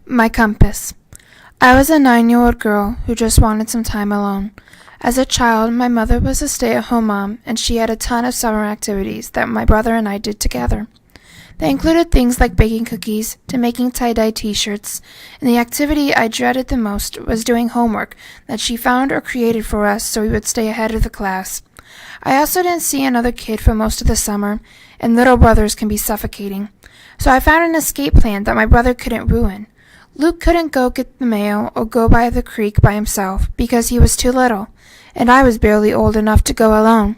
My compass. I was a 9-year-old girl who just wanted some time alone. As a child, my mother was a stay-at-home mom, and she had a ton of summer activities that my brother and I did together. They included things like baking cookies to making tie-dye t-shirts, and the activity I dreaded the most was doing homework that she found or created for us so we would stay ahead of the class. I also didn't see another kid for most of the summer, and little brothers can be suffocating. So I found an escape plan that my brother couldn't ruin. Luke couldn't go get the mail or go by the creek by himself because he was too little, and I was barely old enough to go alone.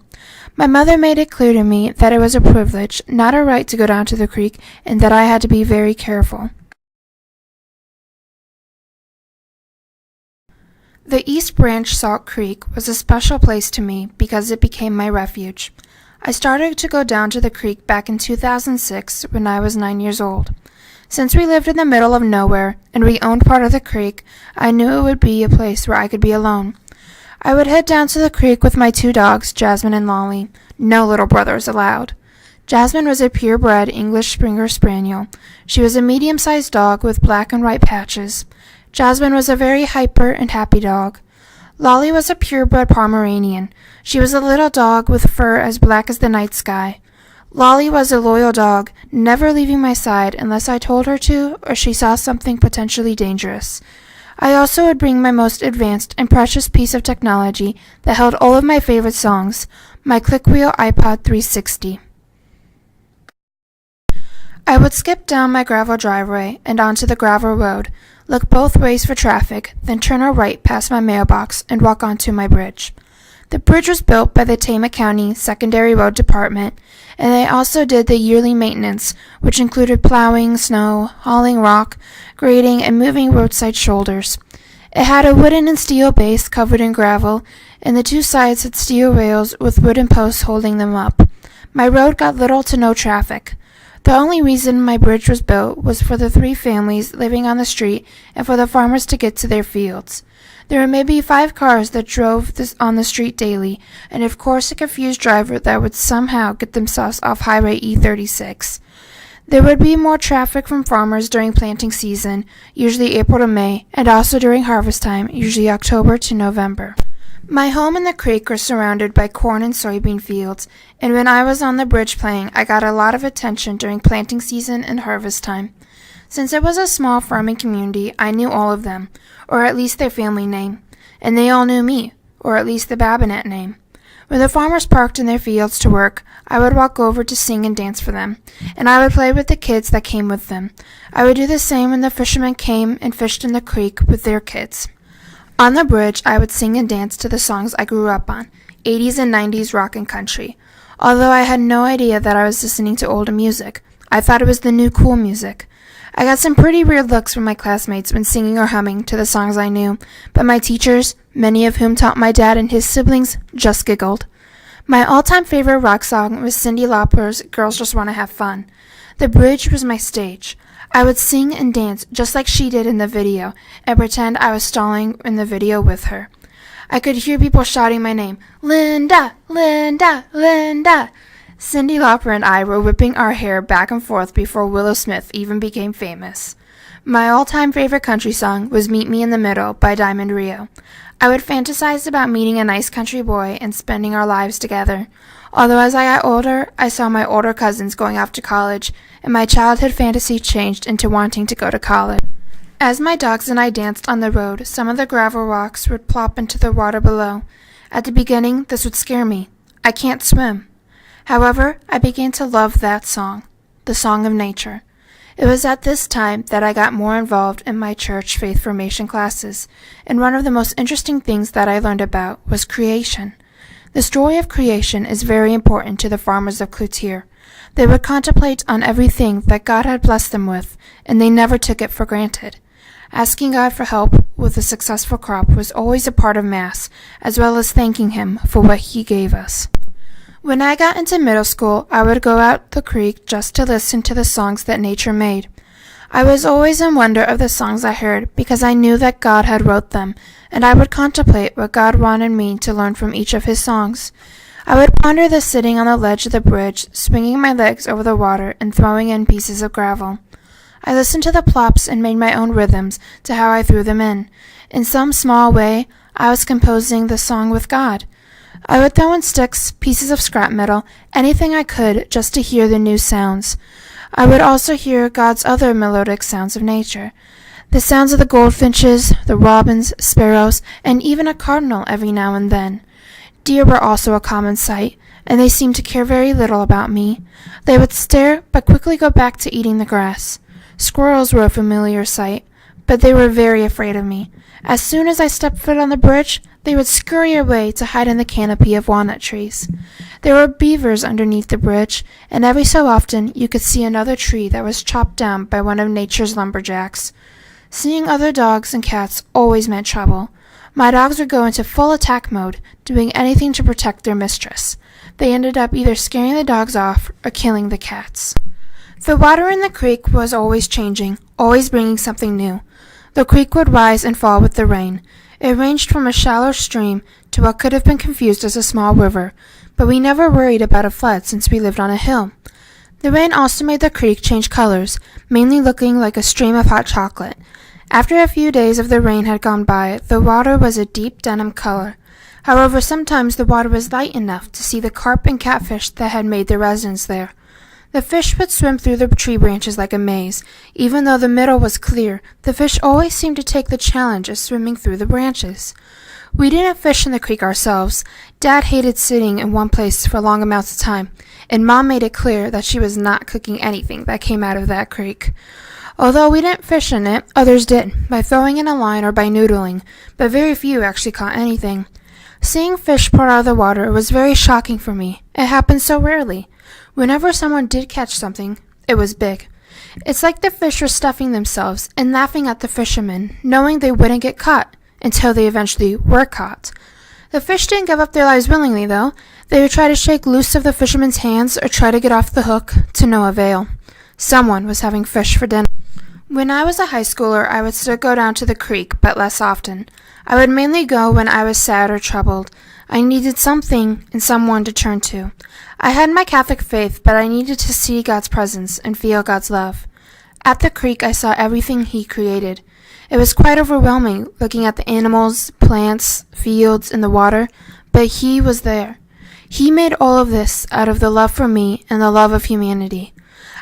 My mother made it clear to me that it was a privilege, not a right to go down to the creek, and that I had to be very careful. The East Branch Salt Creek was a special place to me because it became my refuge. I started to go down to the creek back in 2006 when I was 9 years old. Since we lived in the middle of nowhere and we owned part of the creek, I knew it would be a place where I could be alone. I would head down to the creek with my 2 dogs, Jasmine and Lolly. No little brothers allowed. Jasmine was a purebred English Springer Spaniel. She was a medium-sized dog with black and white patches. Jasmine was a very hyper and happy dog. Lolly was a purebred Pomeranian. She was a little dog with fur as black as the night sky. Lolly was a loyal dog, never leaving my side unless I told her to or she saw something potentially dangerous. I also would bring my most advanced and precious piece of technology that held all of my favorite songs, my Clickwheel iPod 360. I would skip down my gravel driveway and onto the gravel road, look both ways for traffic, then turn a right past my mailbox and walk onto my bridge. The bridge was built by the Tama County Secondary Road Department, and they also did the yearly maintenance, which included plowing snow, hauling rock, grading, and moving roadside shoulders. It had a wooden and steel base covered in gravel, and the 2 sides had steel rails with wooden posts holding them up. My road got little to no traffic. The only reason my bridge was built was for the 3 families living on the street and for the farmers to get to their fields. There were maybe 5 cars that drove on the street daily, and of course a confused driver that would somehow get themselves off Highway E36. There would be more traffic from farmers during planting season, usually April to May, and also during harvest time, usually October to November. My home and the creek were surrounded by corn and soybean fields, and when I was on the bridge playing, I got a lot of attention during planting season and harvest time. Since it was a small farming community, I knew all of them, or at least their family name, and they all knew me, or at least the Babinet name. When the farmers parked in their fields to work, I would walk over to sing and dance for them, and I would play with the kids that came with them. I would do the same when the fishermen came and fished in the creek with their kids. On the bridge, I would sing and dance to the songs I grew up on, 80s and 90s rock and country. Although I had no idea that I was listening to older music, I thought it was the new cool music. I got some pretty weird looks from my classmates when singing or humming to the songs I knew, but my teachers, many of whom taught my dad and his siblings, just giggled. My all-time favorite rock song was Cyndi Lauper's Girls Just Wanna Have Fun. The bridge was my stage. I would sing and dance just like she did in the video and pretend I was stalling in the video with her. I could hear people shouting my name, Linda, Linda, Linda. Cyndi Lauper and I were whipping our hair back and forth before Willow Smith even became famous. My all-time favorite country song was Meet Me in the Middle by Diamond Rio. I would fantasize about meeting a nice country boy and spending our lives together. Although as I got older, I saw my older cousins going off to college, and my childhood fantasy changed into wanting to go to college. As my dogs and I danced on the road, some of the gravel rocks would plop into the water below. At the beginning, this would scare me. I can't swim. However, I began to love that song, the song of nature. It was at this time that I got more involved in my church faith formation classes, and one of the most interesting things that I learned about was creation. The story of creation is very important to the farmers of Cloutier. They would contemplate on everything that God had blessed them with, and they never took it for granted. Asking God for help with a successful crop was always a part of Mass, as well as thanking Him for what He gave us. When I got into middle school, I would go out the creek just to listen to the songs that nature made. I was always in wonder of the songs I heard because I knew that God had wrote them, and I would contemplate what God wanted me to learn from each of His songs. I would ponder this sitting on the ledge of the bridge, swinging my legs over the water and throwing in pieces of gravel. I listened to the plops and made my own rhythms to how I threw them in. In some small way, I was composing the song with God. I would throw in sticks, pieces of scrap metal, anything I could just to hear the new sounds. I would also hear God's other melodic sounds of nature. The sounds of the goldfinches, the robins, sparrows, and even a cardinal every now and then. Deer were also a common sight, and they seemed to care very little about me. They would stare, but quickly go back to eating the grass. Squirrels were a familiar sight, but they were very afraid of me. As soon as I stepped foot on the bridge, they would scurry away to hide in the canopy of walnut trees. There were beavers underneath the bridge, and every so often you could see another tree that was chopped down by one of nature's lumberjacks. Seeing other dogs and cats always meant trouble. My dogs would go into full attack mode, doing anything to protect their mistress. They ended up either scaring the dogs off or killing the cats. The water in the creek was always changing, always bringing something new. The creek would rise and fall with the rain. It ranged from a shallow stream to what could have been confused as a small river, but we never worried about a flood since we lived on a hill. The rain also made the creek change colors, mainly looking like a stream of hot chocolate. After a few days of the rain had gone by, the water was a deep denim color. However, sometimes the water was light enough to see the carp and catfish that had made their residence there. The fish would swim through the tree branches like a maze. Even though the middle was clear, the fish always seemed to take the challenge of swimming through the branches. We didn't fish in the creek ourselves. Dad hated sitting in one place for long amounts of time, and Mom made it clear that she was not cooking anything that came out of that creek. Although we didn't fish in it, others did, by throwing in a line or by noodling, but very few actually caught anything. Seeing fish pour out of the water was very shocking for me. It happened so rarely. Whenever someone did catch something, it was big. It's like the fish were stuffing themselves and laughing at the fishermen, knowing they wouldn't get caught, until they eventually were caught. The fish didn't give up their lives willingly, though. They would try to shake loose of the fishermen's hands or try to get off the hook, to no avail. Someone was having fish for dinner. When I was a high schooler, I would still go down to the creek, but less often. I would mainly go when I was sad or troubled. I needed something and someone to turn to. I had my Catholic faith, but I needed to see God's presence and feel God's love. At the creek, I saw everything He created. It was quite overwhelming looking at the animals, plants, fields, and the water, but He was there. He made all of this out of the love for me and the love of humanity.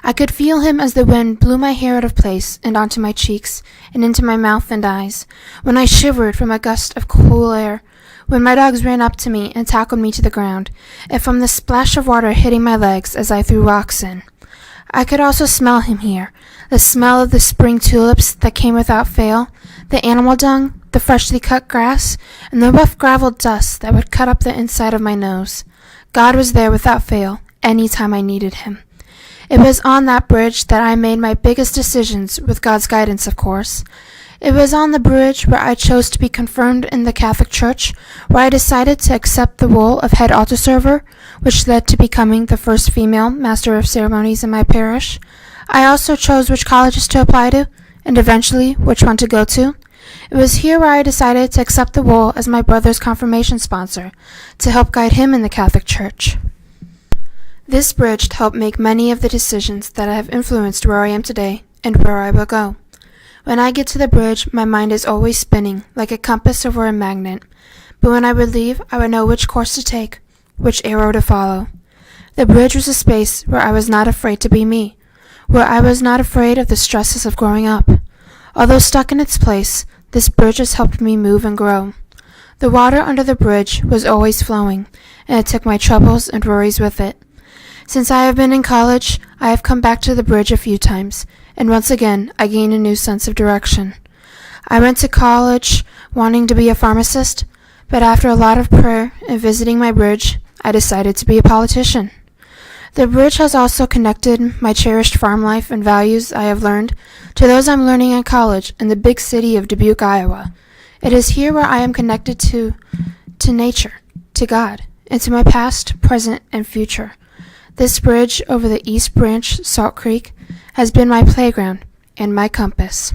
I could feel Him as the wind blew my hair out of place and onto my cheeks and into my mouth and eyes, when I shivered from a gust of cool air, when my dogs ran up to me and tackled me to the ground, and from the splash of water hitting my legs as I threw rocks in. I could also smell Him here, the smell of the spring tulips that came without fail, the animal dung, the freshly cut grass, and the rough gravel dust that would cut up the inside of my nose. God was there without fail, any time I needed Him. It was on that bridge that I made my biggest decisions, with God's guidance, of course. It was on the bridge where I chose to be confirmed in the Catholic Church, where I decided to accept the role of head altar server, which led to becoming the first female master of ceremonies in my parish. I also chose which colleges to apply to, and eventually which one to go to. It was here where I decided to accept the role as my brother's confirmation sponsor, to help guide him in the Catholic Church. This bridge helped make many of the decisions that have influenced where I am today and where I will go. When I get to the bridge, my mind is always spinning, like a compass over a magnet. But when I would leave, I would know which course to take, which arrow to follow. The bridge was a space where I was not afraid to be me, where I was not afraid of the stresses of growing up. Although stuck in its place, this bridge has helped me move and grow. The water under the bridge was always flowing, and it took my troubles and worries with it. Since I have been in college, I have come back to the bridge a few times, and once again I gained a new sense of direction. I went to college wanting to be a pharmacist, but after a lot of prayer and visiting my bridge, I decided to be a politician. The bridge has also connected my cherished farm life and values I have learned to those I'm learning in college in the big city of Dubuque, Iowa. It is here where I am connected to nature, to God, and to my past, present, and future. This bridge over the East Branch Salt Creek has been my playground and my compass.